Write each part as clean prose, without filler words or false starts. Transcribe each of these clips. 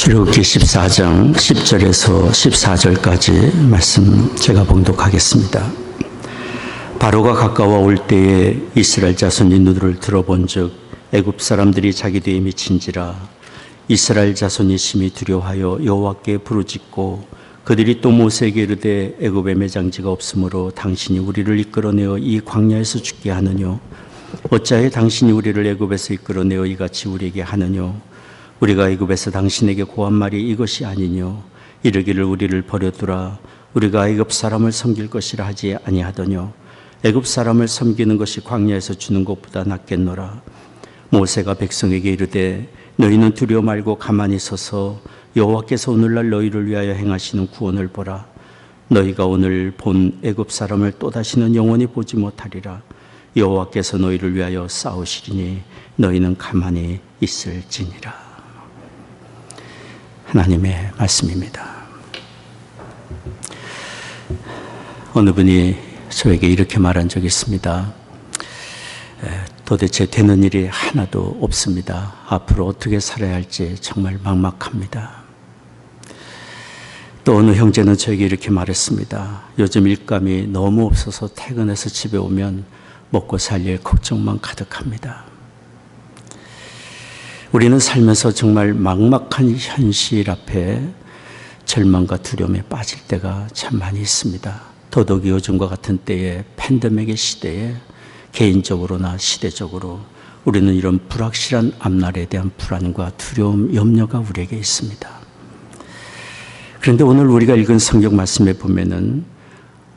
출애굽기 14장 10절에서 14절까지 말씀 제가 봉독하겠습니다. 바로가 가까워 올 때에 이스라엘 자손이 눈을 들어본즉 애굽 사람들이 자기 뒤에 미친지라. 이스라엘 자손이 심히 두려워하여 여호와께 부르짖고 그들이 또 모세에게 이르되 애굽에 매장지가 없으므로 당신이 우리를 이끌어내어 이 광야에서 죽게 하느뇨. 어찌하여 당신이 우리를 애굽에서 이끌어내어 이같이 우리에게 하느뇨. 우리가 애굽에서 당신에게 고한 말이 이것이 아니뇨. 이르기를 우리를 버려두라. 우리가 애굽 사람을 섬길 것이라 하지 아니하더뇨. 애굽 사람을 섬기는 것이 광야에서 주는 것보다 낫겠노라. 모세가 백성에게 이르되 너희는 두려워 말고 가만히 서서 여호와께서 오늘날 너희를 위하여 행하시는 구원을 보라. 너희가 오늘 본 애굽 사람을 또다시는 영원히 보지 못하리라. 여호와께서 너희를 위하여 싸우시리니 너희는 가만히 있을지니라. 하나님의 말씀입니다. 어느 분이 저에게 이렇게 말한 적이 있습니다. 도대체 되는 일이 하나도 없습니다. 앞으로 어떻게 살아야 할지 정말 막막합니다. 또 어느 형제는 저에게 이렇게 말했습니다. 요즘 일감이 너무 없어서 퇴근해서 집에 오면 먹고 살 일 걱정만 가득합니다. 우리는 살면서 정말 막막한 현실 앞에 절망과 두려움에 빠질 때가 참 많이 있습니다. 더더욱이 요즘과 같은 때에 팬데믹의 시대에 개인적으로나 시대적으로 우리는 이런 불확실한 앞날에 대한 불안과 두려움, 염려가 우리에게 있습니다. 그런데 오늘 우리가 읽은 성경 말씀에 보면은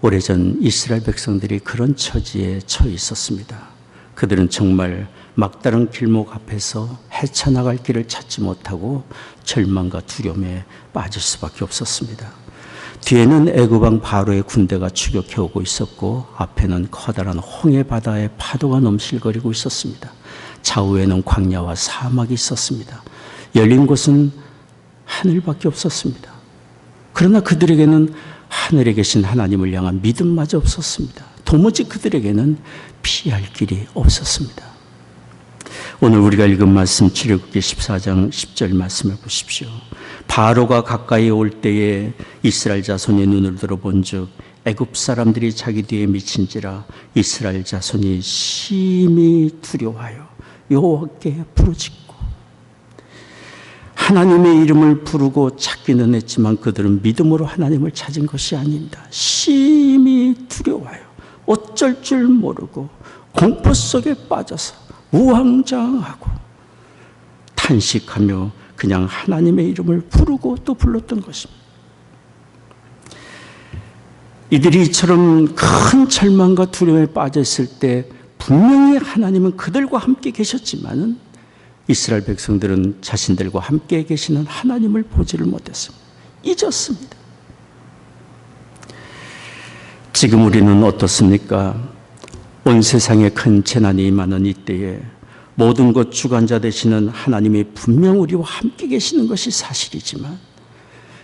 오래전 이스라엘 백성들이 그런 처지에 처해 있었습니다. 그들은 정말 막다른 길목 앞에서 헤쳐나갈 길을 찾지 못하고 절망과 두려움에 빠질 수밖에 없었습니다. 뒤에는 애굽 왕 바로의 군대가 추격해오고 있었고 앞에는 커다란 홍해 바다의 파도가 넘실거리고 있었습니다. 좌우에는 광야와 사막이 있었습니다. 열린 곳은 하늘밖에 없었습니다. 그러나 그들에게는 하늘에 계신 하나님을 향한 믿음마저 없었습니다. 도무지 그들에게는 피할 길이 없었습니다. 오늘 우리가 읽은 말씀 출애굽기 14장 10절 말씀을 보십시오. 바로가 가까이 올 때에 이스라엘 자손이 눈을 들어본즉 애굽 사람들이 자기 뒤에 미친지라. 이스라엘 자손이 심히 두려워하여 여호와께 부르짖고. 하나님의 이름을 부르고 찾기는 했지만 그들은 믿음으로 하나님을 찾은 것이 아닙니다. 심히 두려워하여 어쩔 줄 모르고 공포 속에 빠져서 우왕좌왕하고 탄식하며 그냥 하나님의 이름을 부르고 또 불렀던 것입니다. 이들이 이처럼 큰 절망과 두려움에 빠졌을 때 분명히 하나님은 그들과 함께 계셨지만은 이스라엘 백성들은 자신들과 함께 계시는 하나님을 보지를 못했습니다. 잊었습니다. 지금 우리는 어떻습니까? 온 세상에 큰 재난이 임하는 이때에 모든 것 주관자 되시는 하나님이 분명 우리와 함께 계시는 것이 사실이지만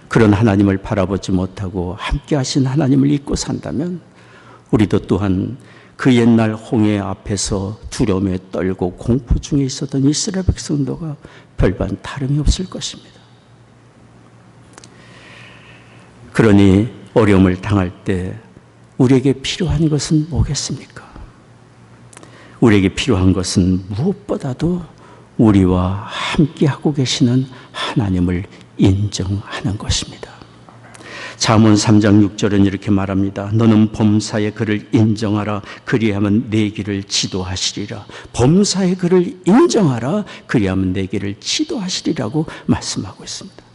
그런 하나님을 바라보지 못하고 함께 하신 하나님을 잊고 산다면 우리도 또한 그 옛날 홍해 앞에서 두려움에 떨고 공포 중에 있었던 이스라엘 백성들과 별반 다름이 없을 것입니다. 그러니 어려움을 당할 때 우리에게 필요한 것은 뭐겠습니까? 우리에게 필요한 것은 무엇보다도 우리와 함께하고 계시는 하나님을 인정하는 것입니다. 잠언 3장 6절은 이렇게 말합니다. 너는 범사의 그를 인정하라. 그리하면 내 길을 지도하시리라. 범사의 그를 인정하라. 그리하면 내 길을 지도하시리라고 말씀하고 있습니다.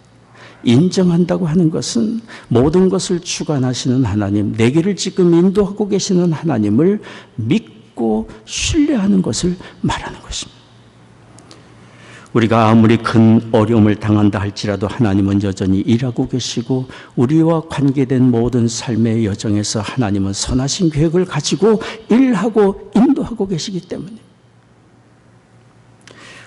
인정한다고 하는 것은 모든 것을 주관하시는 하나님, 내 길을 지금 인도하고 계시는 하나님을 믿고 신뢰하는 것을 말하는 것입니다. 우리가 아무리 큰 어려움을 당한다 할지라도 하나님은 여전히 일하고 계시고 우리와 관계된 모든 삶의 여정에서 하나님은 선하신 계획을 가지고 일하고 인도하고 계시기 때문입니다.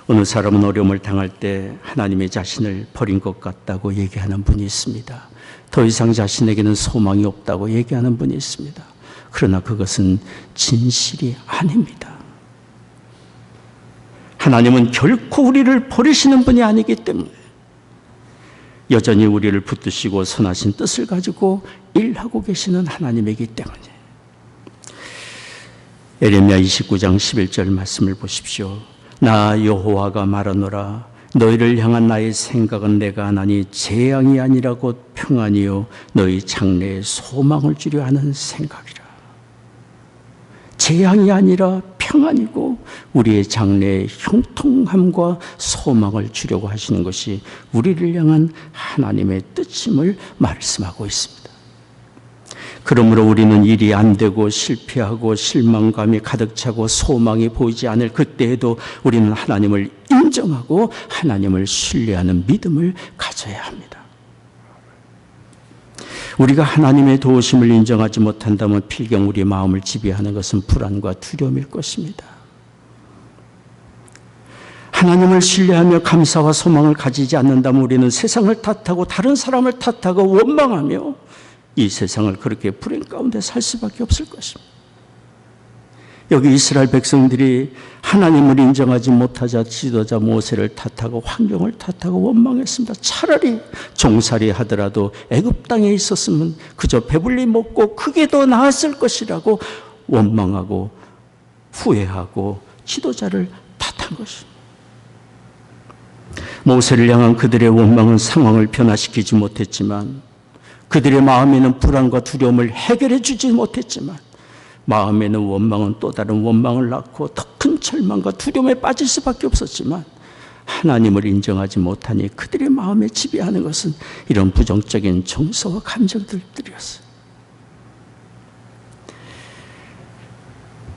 어느 사람은 어려움을 당할 때 하나님의 자신을 버린 것 같다고 얘기하는 분이 있습니다. 더 이상 자신에게는 소망이 없다고 얘기하는 분이 있습니다. 그러나 그것은 진실이 아닙니다. 하나님은 결코 우리를 버리시는 분이 아니기 때문에 여전히 우리를 붙드시고 선하신 뜻을 가지고 일하고 계시는 하나님이기 때문에. 예레미야 29장 11절 말씀을 보십시오. 나 여호와가 말하노라. 너희를 향한 나의 생각은 내가 하나니 재앙이 아니라 곧 평안이요 너희 장래에 소망을 주려 하는 생각이라. 재앙이 아니라 평안이고 우리의 장래에 형통함과 소망을 주려고 하시는 것이 우리를 향한 하나님의 뜻임을 말씀하고 있습니다. 그러므로 우리는 일이 안 되고 실패하고 실망감이 가득 차고 소망이 보이지 않을 그때에도 우리는 하나님을 인정하고 하나님을 신뢰하는 믿음을 가져야 합니다. 우리가 하나님의 도우심을 인정하지 못한다면 필경 우리의 마음을 지배하는 것은 불안과 두려움일 것입니다. 하나님을 신뢰하며 감사와 소망을 가지지 않는다면 우리는 세상을 탓하고 다른 사람을 탓하고 원망하며 이 세상을 그렇게 불행 가운데 살 수밖에 없을 것입니다. 여기 이스라엘 백성들이 하나님을 인정하지 못하자 지도자 모세를 탓하고 환경을 탓하고 원망했습니다. 차라리 종살이 하더라도 애굽 땅에 있었으면 그저 배불리 먹고 그게 더 나았을 것이라고 원망하고 후회하고 지도자를 탓한 것입니다. 모세를 향한 그들의 원망은 상황을 변화시키지 못했지만, 그들의 마음에는 불안과 두려움을 해결해 주지 못했지만, 마음에는 원망은 또 다른 원망을 낳고 더 큰 절망과 두려움에 빠질 수밖에 없었지만, 하나님을 인정하지 못하니 그들의 마음에 지배하는 것은 이런 부정적인 정서와 감정들이었어요.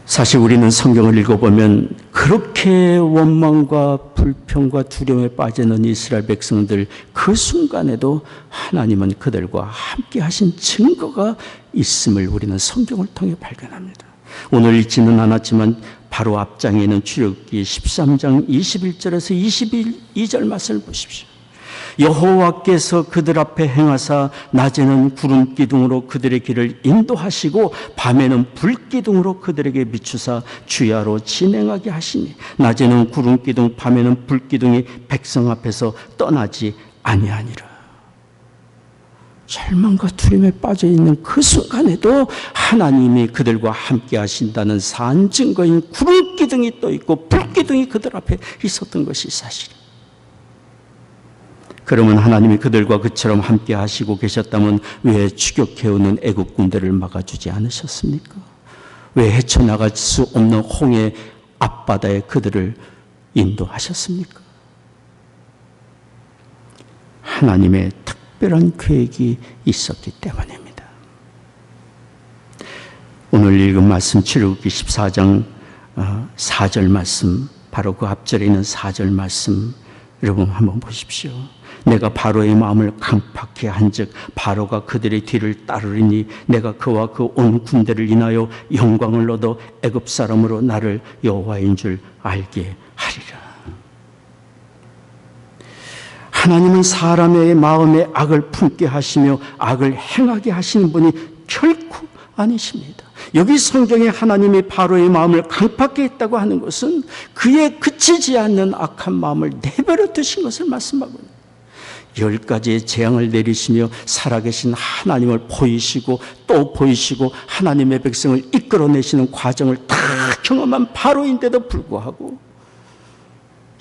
사실 우리는 성경을 읽어보면 그렇게 원망과 불평과 두려움에 빠지는 이스라엘 백성들, 그 순간에도 하나님은 그들과 함께 하신 증거가 있음을 우리는 성경을 통해 발견합니다. 오늘 읽지는 않았지만 바로 앞장에 있는 출애굽기 13장 21절에서 22절 말씀을 보십시오. 여호와께서 그들 앞에 행하사 낮에는 구름 기둥으로 그들의 길을 인도하시고 밤에는 불 기둥으로 그들에게 비추사 주야로 진행하게 하시니 낮에는 구름 기둥 밤에는 불 기둥이 백성 앞에서 떠나지 아니하니라. 절망과 두려움에 빠져있는 그 순간에도 하나님이 그들과 함께 하신다는 산 증거인 구름 기둥이 떠 있고 불 기둥이 그들 앞에 있었던 것이 사실입니다. 그러면 하나님이 그들과 그처럼 함께 하시고 계셨다면 왜 추격해오는 애국 군대를 막아주지 않으셨습니까? 왜 헤쳐나갈 수 없는 홍해 앞바다에 그들을 인도하셨습니까? 하나님의 특별한 계획이 있었기 때문입니다. 오늘 읽은 말씀 출애굽기 14장 4절 말씀, 바로 그 앞절에 있는 4절 말씀 여러분 한번 보십시오. 내가 바로의 마음을 강팍케 한즉 바로가 그들의 뒤를 따르리니 내가 그와 그 온 군대를 인하여 영광을 얻어 애굽 사람으로 나를 여호와인 줄 알게 하리라. 하나님은 사람의 마음에 악을 품게 하시며 악을 행하게 하시는 분이 결코 아니십니다. 여기 성경에 하나님이 바로의 마음을 강팍케 했다고 하는 것은 그의 그치지 않는 악한 마음을 내버려 두신 것을 말씀하고 있습니다. 10가지의 재앙을 내리시며 살아계신 하나님을 보이시고 또 보이시고 하나님의 백성을 이끌어내시는 과정을 다 경험한 바로인데도 불구하고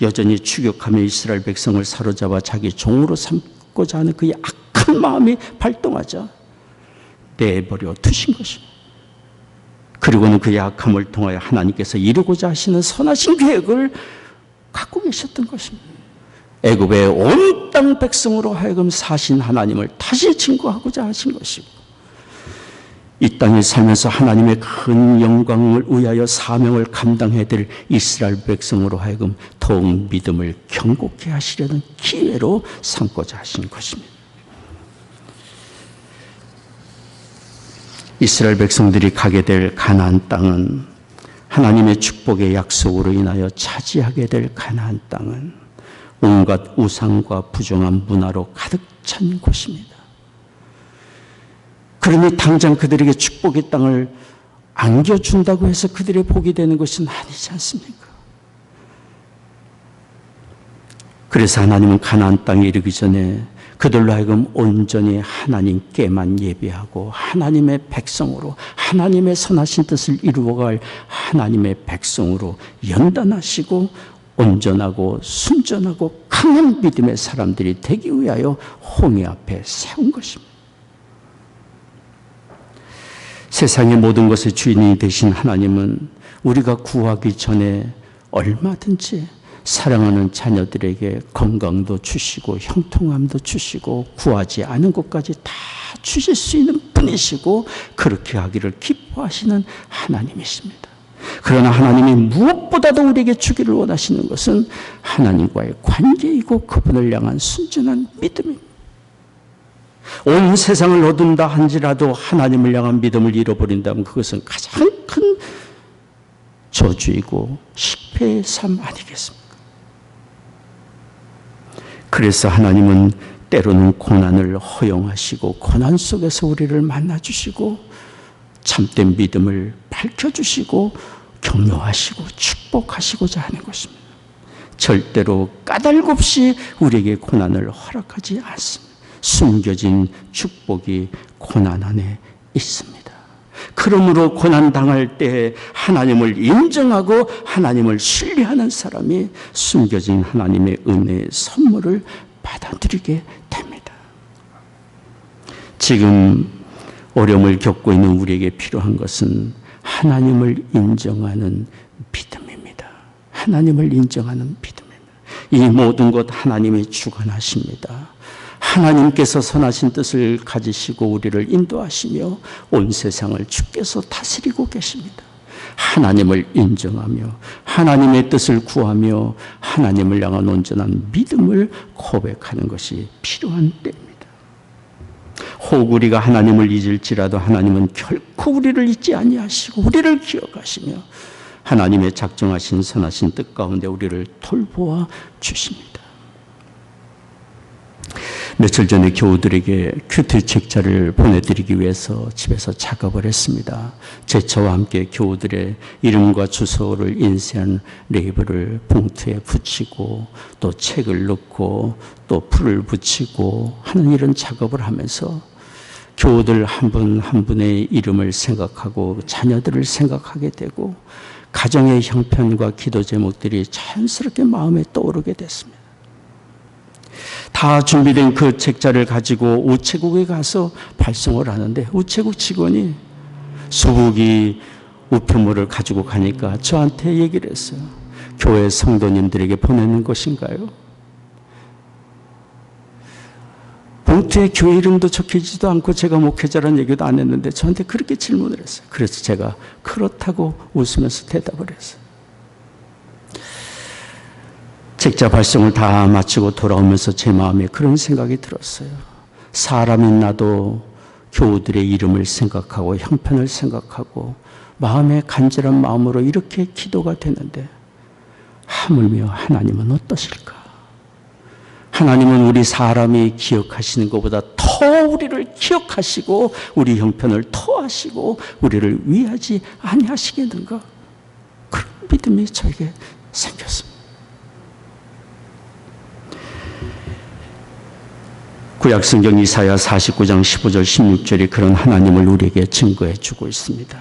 여전히 추격하며 이스라엘 백성을 사로잡아 자기 종으로 삼고자 하는 그의 악한 마음이 발동하자 내버려 두신 것입니다. 그리고는 그의 악함을 통하여 하나님께서 이루고자 하시는 선하신 계획을 갖고 계셨던 것입니다. 애굽의 온 땅 백성으로 하여금 사신 하나님을 다시 증거하고자 하신 것이고, 이 땅에 살면서 하나님의 큰 영광을 위하여 사명을 감당해야 될 이스라엘 백성으로 하여금 더욱 믿음을 견고케 하시려는 기회로 삼고자 하신 것입니다. 이스라엘 백성들이 가게 될 가나안 땅은, 하나님의 축복의 약속으로 인하여 차지하게 될 가나안 땅은 온갖 우상과 부정한 문화로 가득 찬 곳입니다. 그러니 당장 그들에게 축복의 땅을 안겨준다고 해서 그들의 복이 되는 것은 아니지 않습니까? 그래서 하나님은 가나안 땅에 이르기 전에 그들로 하여금 온전히 하나님께만 예배하고 하나님의 백성으로, 하나님의 선하신 뜻을 이루어갈 하나님의 백성으로 연단하시고 온전하고 순전하고 강한 믿음의 사람들이 되기 위하여 홍해 앞에 세운 것입니다. 세상의 모든 것의 주인이 되신 하나님은 우리가 구하기 전에 얼마든지 사랑하는 자녀들에게 건강도 주시고 형통함도 주시고 구하지 않은 것까지 다 주실 수 있는 분이시고 그렇게 하기를 기뻐하시는 하나님이십니다. 그러나 하나님이 무엇보다도 우리에게 주기를 원하시는 것은 하나님과의 관계이고 그분을 향한 순전한 믿음입니다. 온 세상을 얻은다 한지라도 하나님을 향한 믿음을 잃어버린다면 그것은 가장 큰 저주이고 실패의 삶 아니겠습니까? 그래서 하나님은 때로는 고난을 허용하시고 고난 속에서 우리를 만나주시고 참된 믿음을 밝혀주시고 격려하시고 축복하시고자 하는 것입니다. 절대로 까닭 없이 우리에게 고난을 허락하지 않습니다. 숨겨진 축복이 고난 안에 있습니다. 그러므로 고난당할 때 하나님을 인정하고 하나님을 신뢰하는 사람이 숨겨진 하나님의 은혜의 선물을 받아들이게 됩니다. 지금 어려움을 겪고 있는 우리에게 필요한 것은 하나님을 인정하는 믿음입니다. 하나님을 인정하는 믿음입니다. 이 모든 것 하나님이 주관하십니다. 하나님께서 선하신 뜻을 가지시고 우리를 인도하시며 온 세상을 주께서 다스리고 계십니다. 하나님을 인정하며 하나님의 뜻을 구하며 하나님을 향한 온전한 믿음을 고백하는 것이 필요한 때입니다. 혹 우리가 하나님을 잊을지라도 하나님은 결코 우리를 잊지 아니하시고 우리를 기억하시며 하나님의 작정하신 선하신 뜻 가운데 우리를 돌보아 주십니다. 며칠 전에 교우들에게 큐티 책자를 보내드리기 위해서 집에서 작업을 했습니다. 제처와 함께 교우들의 이름과 주소를 인쇄한 레이블을 봉투에 붙이고 또 책을 넣고 또 풀을 붙이고 하는 이런 작업을 하면서 교우들 한 분 한 분의 이름을 생각하고 자녀들을 생각하게 되고 가정의 형편과 기도 제목들이 자연스럽게 마음에 떠오르게 됐습니다. 다 준비된 그 책자를 가지고 우체국에 가서 발송을 하는데 우체국 직원이 수북이 우편물을 가지고 가니까 저한테 얘기를 했어요. 교회 성도님들에게 보내는 것인가요? 봉투에 교회 이름도 적혀지지도 않고 제가 목회자라는 얘기도 안 했는데 저한테 그렇게 질문을 했어요. 그래서 제가 그렇다고 웃으면서 대답을 했어요. 책자 발송을 다 마치고 돌아오면서 제 마음에 그런 생각이 들었어요. 사람이 나도 교우들의 이름을 생각하고 형편을 생각하고 마음에 간절한 마음으로 이렇게 기도가 되는데 하물며 하나님은 어떠실까? 하나님은 우리 사람이 기억하시는 것보다 더 우리를 기억하시고 우리 형편을 토하시고 우리를 위하지 아니하시겠는가? 그런 믿음이 저에게 생겼습니다. 구약성경 이사야 49장 15절 16절이 그런 하나님을 우리에게 증거해 주고 있습니다.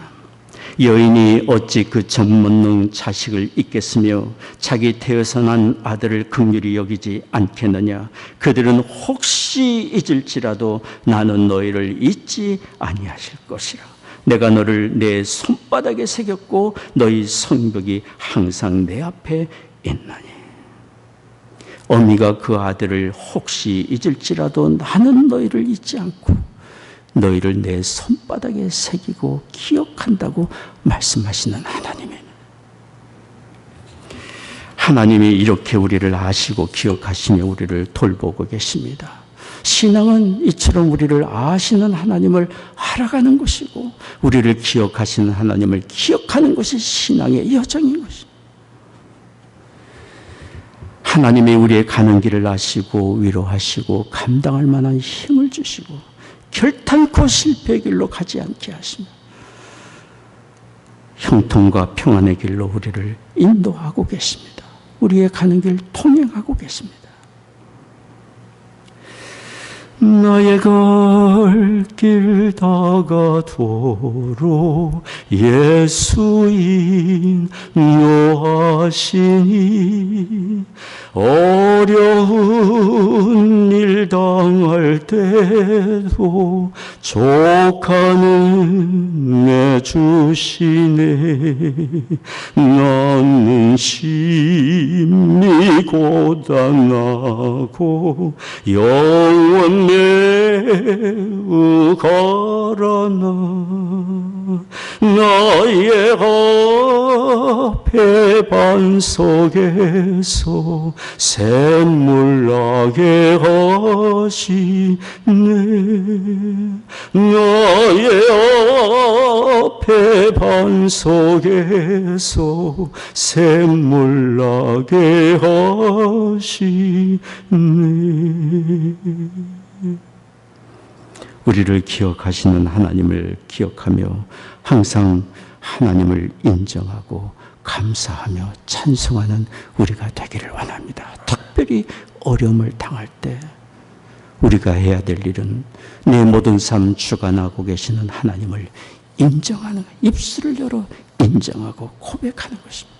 여인이 어찌 그 젖먹는 자식을 잊겠으며 자기 태어서 난 아들을 긍휼히 여기지 않겠느냐. 그들은 혹시 잊을지라도 나는 너희를 잊지 아니하실 것이라. 내가 너를 내 손바닥에 새겼고 너희 성벽이 항상 내 앞에 있나니. 어미가 그 아들을 혹시 잊을지라도 나는 너희를 잊지 않고 너희를 내 손바닥에 새기고 기억한다고 말씀하시는 하나님입니다. 하나님이 이렇게 우리를 아시고 기억하시며 우리를 돌보고 계십니다. 신앙은 이처럼 우리를 아시는 하나님을 알아가는 것이고 우리를 기억하시는 하나님을 기억하는 것이 신앙의 여정인 것입니다. 하나님이 우리의 가는 길을 아시고 위로하시고 감당할 만한 힘을 주시고 결탄코 실패의 길로 가지 않게 하시며 형통과 평안의 길로 우리를 인도하고 계십니다. 우리의 가는 길 통행하고 계십니다. 나의 갈 길 다가도록 예수 인도하시니 어려운 일 당할 때도 족하는 내 주시네. 나는 심히 고단하고 영원 매우 가라나 나의 앞에 반석에서 샘물 나게 하시네. 나의 앞에 반석에서 샘물 나게 하시네. 우리를 기억하시는 하나님을 기억하며 항상 하나님을 인정하고 감사하며 찬송하는 우리가 되기를 원합니다. 특별히 어려움을 당할 때 우리가 해야 될 일은 내 모든 삶 주관하고 계시는 하나님을 인정하는, 입술을 열어 인정하고 고백하는 것입니다.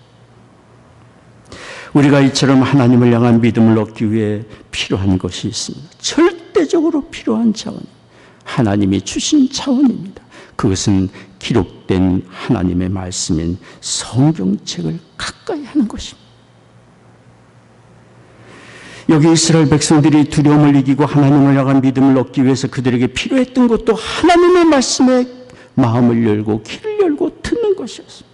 우리가 이처럼 하나님을 향한 믿음을 얻기 위해 필요한 것이 있습니다. 절대적으로 필요한 차원, 하나님이 주신 차원입니다. 그것은 기록된 하나님의 말씀인 성경책을 가까이 하는 것입니다. 여기 이스라엘 백성들이 두려움을 이기고 하나님을 향한 믿음을 얻기 위해서 그들에게 필요했던 것도 하나님의 말씀에 마음을 열고 귀를 열고 듣는 것이었습니다.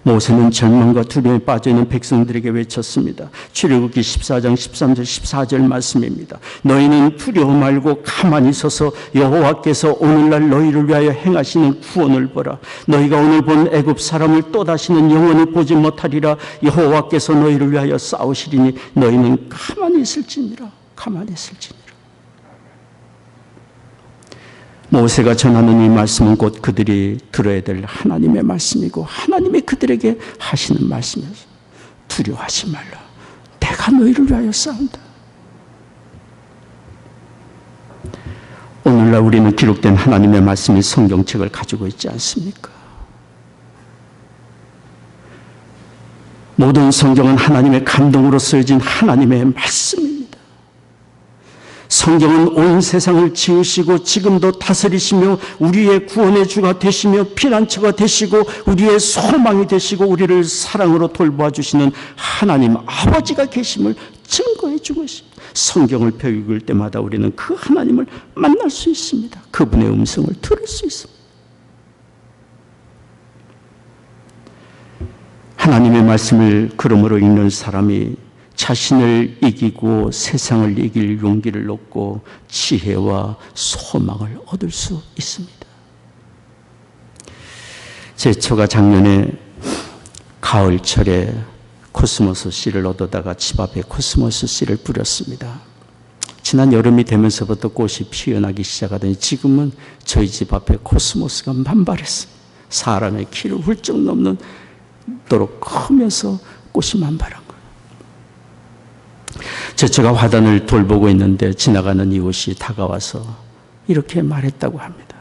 모세는 절망과 두려움에 빠져있는 백성들에게 외쳤습니다. 출애굽기 14장 13절 14절 말씀입니다. 너희는 두려워 말고 가만히 서서 여호와께서 오늘날 너희를 위하여 행하시는 구원을 보라. 너희가 오늘 본 애굽 사람을 또다시는 영원히 보지 못하리라. 여호와께서 너희를 위하여 싸우시리니 너희는 가만히 있을지니라. 가만히 있을지니라. 모세가 전하는 이 말씀은 곧 그들이 들어야 될 하나님의 말씀이고 하나님이 그들에게 하시는 말씀이어서 두려워하지 말라. 내가 너희를 위하여 싸운다. 오늘날 우리는 기록된 하나님의 말씀인 성경책을 가지고 있지 않습니까? 모든 성경은 하나님의 감동으로 쓰여진 하나님의 말씀입니다. 성경은 온 세상을 지으시고 지금도 다스리시며 우리의 구원의 주가 되시며 피난처가 되시고 우리의 소망이 되시고 우리를 사랑으로 돌보아 주시는 하나님 아버지가 계심을 증거해 준 것입니다. 성경을 펴 읽을 때마다 우리는 그 하나님을 만날 수 있습니다. 그분의 음성을 들을 수 있습니다. 하나님의 말씀을 그러므로 읽는 사람이 자신을 이기고 세상을 이길 용기를 얻고 지혜와 소망을 얻을 수 있습니다. 제 처가 작년에 가을철에 코스모스 씨를 얻어다가 집 앞에 코스모스 씨를 뿌렸습니다. 지난 여름이 되면서부터 꽃이 피어나기 시작하더니 지금은 저희 집 앞에 코스모스가 만발했어요. 사람의 키를 훌쩍 넘는도록 크면서 꽃이 만발한 거예요. 제가 화단을 돌보고 있는데 지나가는 이웃이 다가와서 이렇게 말했다고 합니다.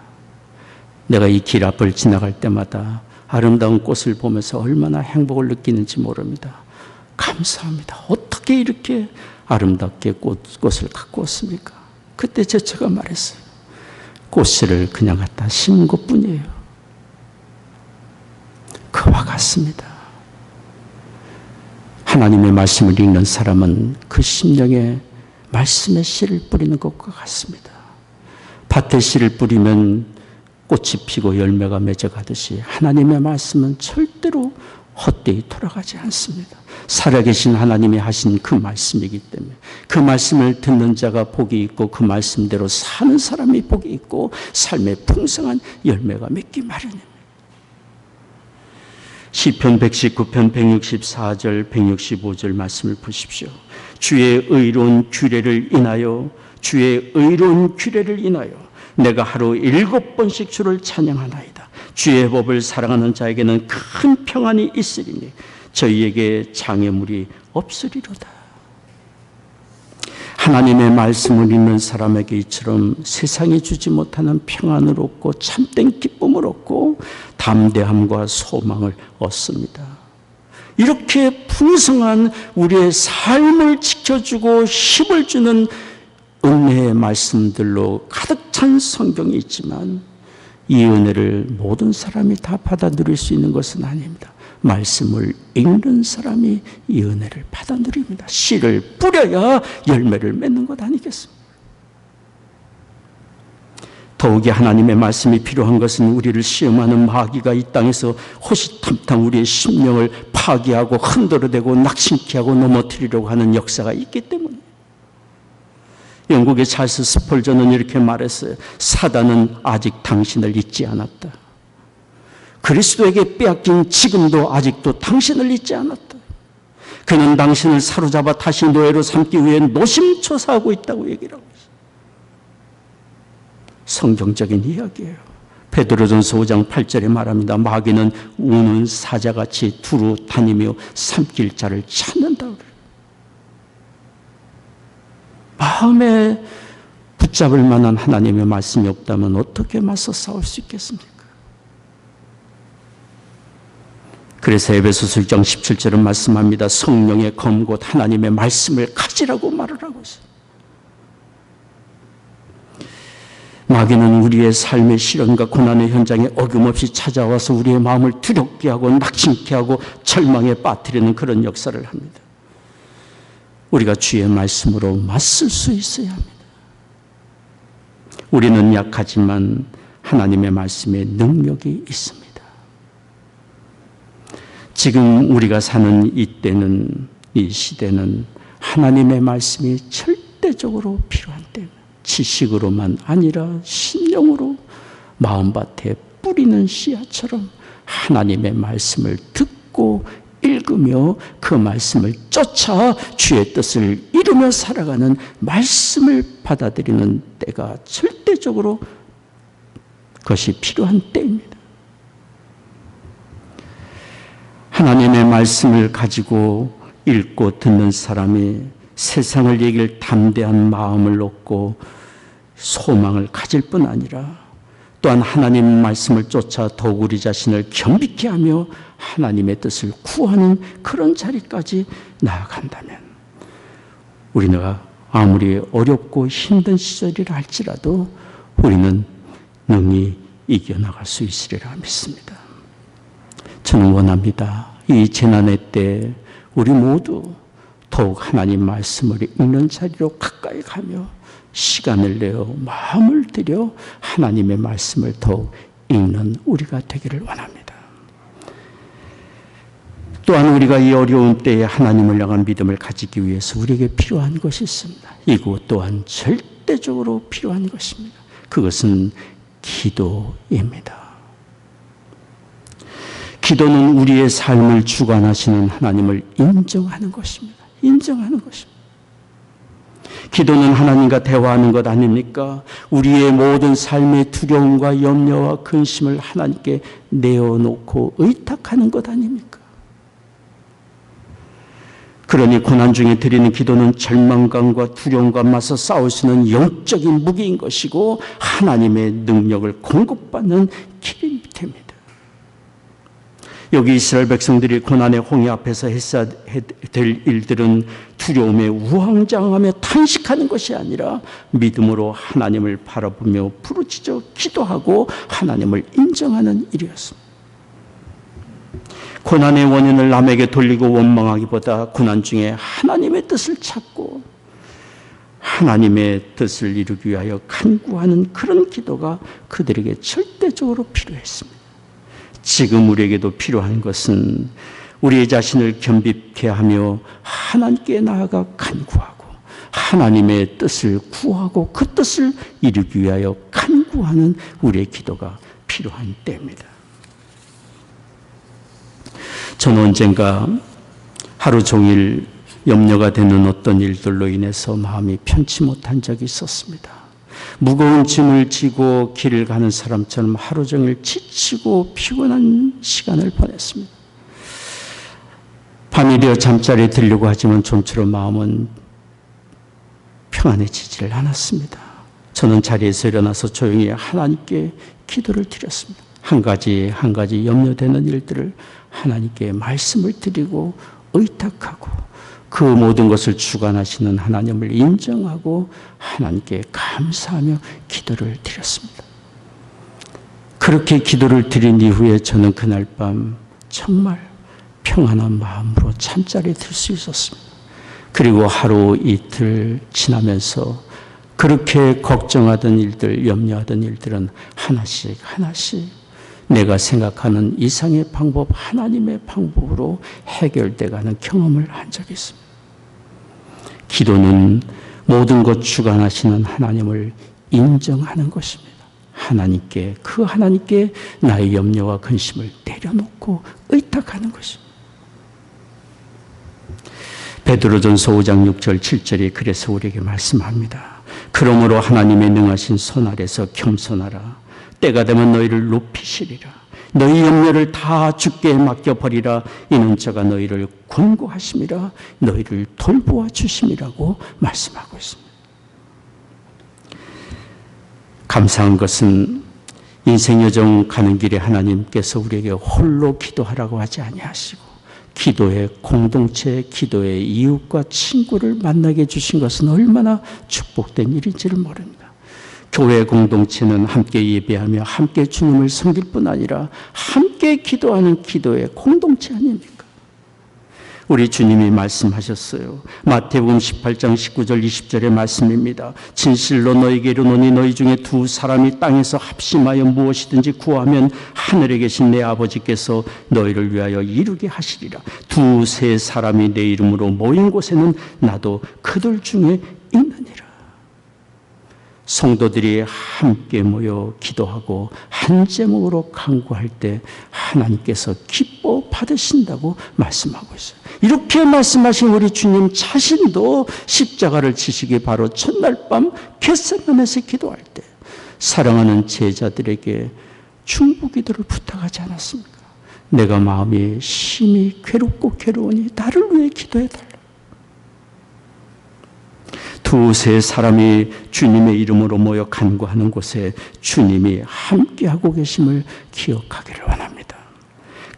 내가 이 길 앞을 지나갈 때마다 아름다운 꽃을 보면서 얼마나 행복을 느끼는지 모릅니다. 감사합니다. 어떻게 이렇게 아름답게 꽃을 갖고 왔습니까? 그때 제가 말했어요. 꽃씨를 그냥 갖다 심은 것뿐이에요. 그와 같습니다. 하나님의 말씀을 읽는 사람은 그 심령에 말씀의 씨를 뿌리는 것과 같습니다. 밭에 씨를 뿌리면 꽃이 피고 열매가 맺어가듯이 하나님의 말씀은 절대로 헛되이 돌아가지 않습니다. 살아계신 하나님이 하신 그 말씀이기 때문에 그 말씀을 듣는 자가 복이 있고 그 말씀대로 사는 사람이 복이 있고 삶의 풍성한 열매가 맺기 마련입니다. 시편 119편 164절 165절 말씀을 보십시오. 주의 의로운 규례를 인하여 내가 하루 7번씩 주를 찬양하나이다. 주의 법을 사랑하는 자에게는 큰 평안이 있으리니 저희에게 장애물이 없으리로다. 하나님의 말씀을 읽는 사람에게 이처럼 세상이 주지 못하는 평안을 얻고 참된 기쁨을 얻고 담대함과 소망을 얻습니다. 이렇게 풍성한 우리의 삶을 지켜주고 힘을 주는 은혜의 말씀들로 가득 찬 성경이 있지만 이 은혜를 모든 사람이 다 받아 누릴 수 있는 것은 아닙니다. 말씀을 읽는 사람이 이 은혜를 받아 누립니다. 씨를 뿌려야 열매를 맺는 것 아니겠습니까? 더욱이 하나님의 말씀이 필요한 것은 우리를 시험하는 마귀가 이 땅에서 호시탐탐 우리의 심령을 파괴하고 흔들어대고 낙심케 하고 넘어뜨리려고 하는 역사가 있기 때문에 영국의 찰스 스펄전은 이렇게 말했어요. 사단은 아직 당신을 잊지 않았다. 그리스도에게 빼앗긴 지금도 아직도 당신을 잊지 않았다. 그는 당신을 사로잡아 다시 노예로 삼기 위해 노심초사하고 있다고 얘기를 하고 있어요. 성경적인 이야기예요. 베드로전서 5장 8절에 말합니다. 마귀는 우는 사자같이 두루 다니며 삼킬 자를 찾는다 그래요. 마음에 붙잡을 만한 하나님의 말씀이 없다면 어떻게 맞서 싸울 수 있겠습니까? 그래서 에베소서 1장 17절은 말씀합니다. 성령의 검 곧 하나님의 말씀을 가지라고 말을 하고 있어요. 마귀는 우리의 삶의 시련과 고난의 현장에 어김없이 찾아와서 우리의 마음을 두렵게 하고 낙심케 하고 절망에 빠뜨리는 그런 역사를 합니다. 우리가 주의 말씀으로 맞설 수 있어야 합니다. 우리는 약하지만 하나님의 말씀에 능력이 있습니다. 지금 우리가 사는 이때는, 이 시대는 하나님의 말씀이 절대적으로 필요한 때입니다. 지식으로만 아니라 신령으로 마음밭에 뿌리는 씨앗처럼 하나님의 말씀을 듣고 읽으며 그 말씀을 쫓아 주의 뜻을 이루며 살아가는 말씀을 받아들이는 때가 절대적으로 그것이 필요한 때입니다. 하나님의 말씀을 가지고 읽고 듣는 사람이 세상을 이길 담대한 마음을 얻고 소망을 가질 뿐 아니라 또한 하나님의 말씀을 쫓아 더욱 우리 자신을 겸비케 하며 하나님의 뜻을 구하는 그런 자리까지 나아간다면 우리가 아무리 어렵고 힘든 시절이라 할지라도 우리는 능히 이겨나갈 수 있으리라 믿습니다. 저는 원합니다. 이 재난의 때 우리 모두 더욱 하나님 말씀을 읽는 자리로 가까이 가며 시간을 내어 마음을 들여 하나님의 말씀을 더욱 읽는 우리가 되기를 원합니다. 또한 우리가 이 어려운 때에 하나님을 향한 믿음을 가지기 위해서 우리에게 필요한 것이 있습니다. 이것 또한 절대적으로 필요한 것입니다. 그것은 기도입니다. 기도는 우리의 삶을 주관하시는 하나님을 인정하는 것입니다. 인정하는 것입니다. 기도는 하나님과 대화하는 것 아닙니까? 우리의 모든 삶의 두려움과 염려와 근심을 하나님께 내어놓고 의탁하는 것 아닙니까? 그러니 고난 중에 드리는 기도는 절망감과 두려움과 맞서 싸울 수 있는 영적인 무기인 것이고 하나님의 능력을 공급받는 길이 됩니다. 여기 이스라엘 백성들이 고난의 홍해 앞에서 했어야 될 일들은 두려움에 우왕좌왕하며 탄식하는 것이 아니라 믿음으로 하나님을 바라보며 부르짖어 기도하고 하나님을 인정하는 일이었습니다. 고난의 원인을 남에게 돌리고 원망하기보다 고난 중에 하나님의 뜻을 찾고 하나님의 뜻을 이루기 위하여 간구하는 그런 기도가 그들에게 절대적으로 필요했습니다. 지금 우리에게도 필요한 것은 우리의 자신을 겸비케 하며 하나님께 나아가 간구하고 하나님의 뜻을 구하고 그 뜻을 이루기 위하여 간구하는 우리의 기도가 필요한 때입니다. 저는 언젠가 하루 종일 염려가 되는 어떤 일들로 인해서 마음이 편치 못한 적이 있었습니다. 무거운 짐을 지고 길을 가는 사람처럼 하루 종일 지치고 피곤한 시간을 보냈습니다. 밤이 되어 잠자리에 들려고 하지만 좀처럼 마음은 평안해지지를 않았습니다. 저는 자리에서 일어나서 조용히 하나님께 기도를 드렸습니다. 한 가지 염려되는 일들을 하나님께 말씀을 드리고 의탁하고 그 모든 것을 주관하시는 하나님을 인정하고 하나님께 감사하며 기도를 드렸습니다. 그렇게 기도를 드린 이후에 저는 그날 밤 정말 평안한 마음으로 잠자리에 들 수 있었습니다. 그리고 하루 이틀 지나면서 그렇게 걱정하던 일들, 염려하던 일들은 하나씩 내가 생각하는 이상의 방법, 하나님의 방법으로 해결돼 가는 경험을 한 적이 있습니다. 기도는 모든 것 주관하시는 하나님을 인정하는 것입니다. 그 하나님께 나의 염려와 근심을 내려놓고 의탁하는 것입니다. 베드로전서 5장 6절 7절이 그래서 우리에게 말씀합니다. 그러므로 하나님의 능하신 손 아래서 겸손하라. 때가 되면 너희를 높이시리라. 너희 염려를 다 주께 맡겨버리라. 이는 저가 너희를 권고하심이라. 너희를 돌보아 주심이라고 말씀하고 있습니다. 감사한 것은 인생 여정 가는 길에 하나님께서 우리에게 홀로 기도하라고 하지 아니하시고 기도의 공동체, 기도의 이웃과 친구를 만나게 해주신 것은 얼마나 축복된 일인지를 모릅니다. 교회 공동체는 함께 예배하며 함께 주님을 섬길 뿐 아니라 함께 기도하는 기도의 공동체 아닙니까? 우리 주님이 말씀하셨어요. 마태복음 18장 19절 20절의 말씀입니다. 진실로 너희에게 이르노니 너희 중에 두 사람이 땅에서 합심하여 무엇이든지 구하면 하늘에 계신 내 아버지께서 너희를 위하여 이루게 하시리라. 두세 사람이 내 이름으로 모인 곳에는 나도 그들 중에 있느니라. 성도들이 함께 모여 기도하고 한 제목으로 간구할 때 하나님께서 기뻐 받으신다고 말씀하고 있어요. 이렇게 말씀하신 우리 주님 자신도 십자가를 지시기 바로 첫날 밤 겟세마네에서 기도할 때 사랑하는 제자들에게 중보기도를 부탁하지 않았습니까? 내가 마음이 심히 괴롭고 괴로우니 나를 위해 기도해달라. 두세 사람이 주님의 이름으로 모여 간구하는 곳에 주님이 함께하고 계심을 기억하기를 원합니다.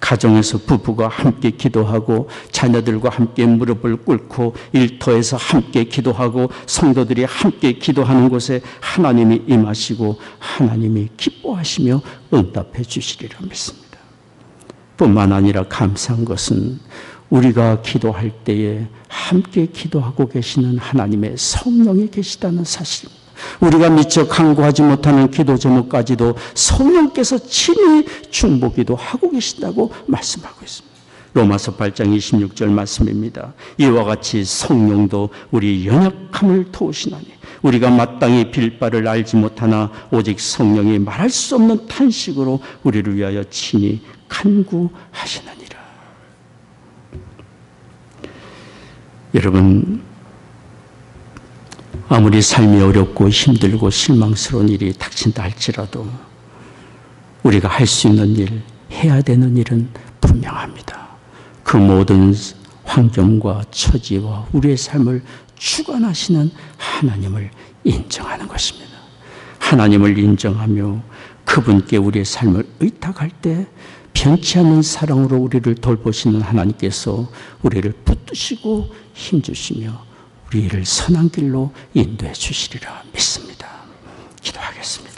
가정에서 부부가 함께 기도하고 자녀들과 함께 무릎을 꿇고 일터에서 함께 기도하고 성도들이 함께 기도하는 곳에 하나님이 임하시고 하나님이 기뻐하시며 응답해 주시리라 믿습니다. 뿐만 아니라 감사한 것은 우리가 기도할 때에 함께 기도하고 계시는 하나님의 성령이 계시다는 사실입니다. 우리가 미처 간구하지 못하는 기도 제목까지도 성령께서 친히 중보기도 하고 계신다고 말씀하고 있습니다. 로마서 8장 26절 말씀입니다. 이와 같이 성령도 우리 연약함을 도우시나니 우리가 마땅히 빌 바를 알지 못하나 오직 성령이 말할 수 없는 탄식으로 우리를 위하여 친히 간구하시느니라. 여러분, 아무리 삶이 어렵고 힘들고 실망스러운 일이 닥친다 할지라도 우리가 할 수 있는 일, 해야 되는 일은 분명합니다. 그 모든 환경과 처지와 우리의 삶을 주관하시는 하나님을 인정하는 것입니다. 하나님을 인정하며 그분께 우리의 삶을 의탁할 때 변치 않는 사랑으로 우리를 돌보시는 하나님께서 우리를 붙드시고 힘주시며 우리를 선한 길로 인도해 주시리라 믿습니다. 기도하겠습니다.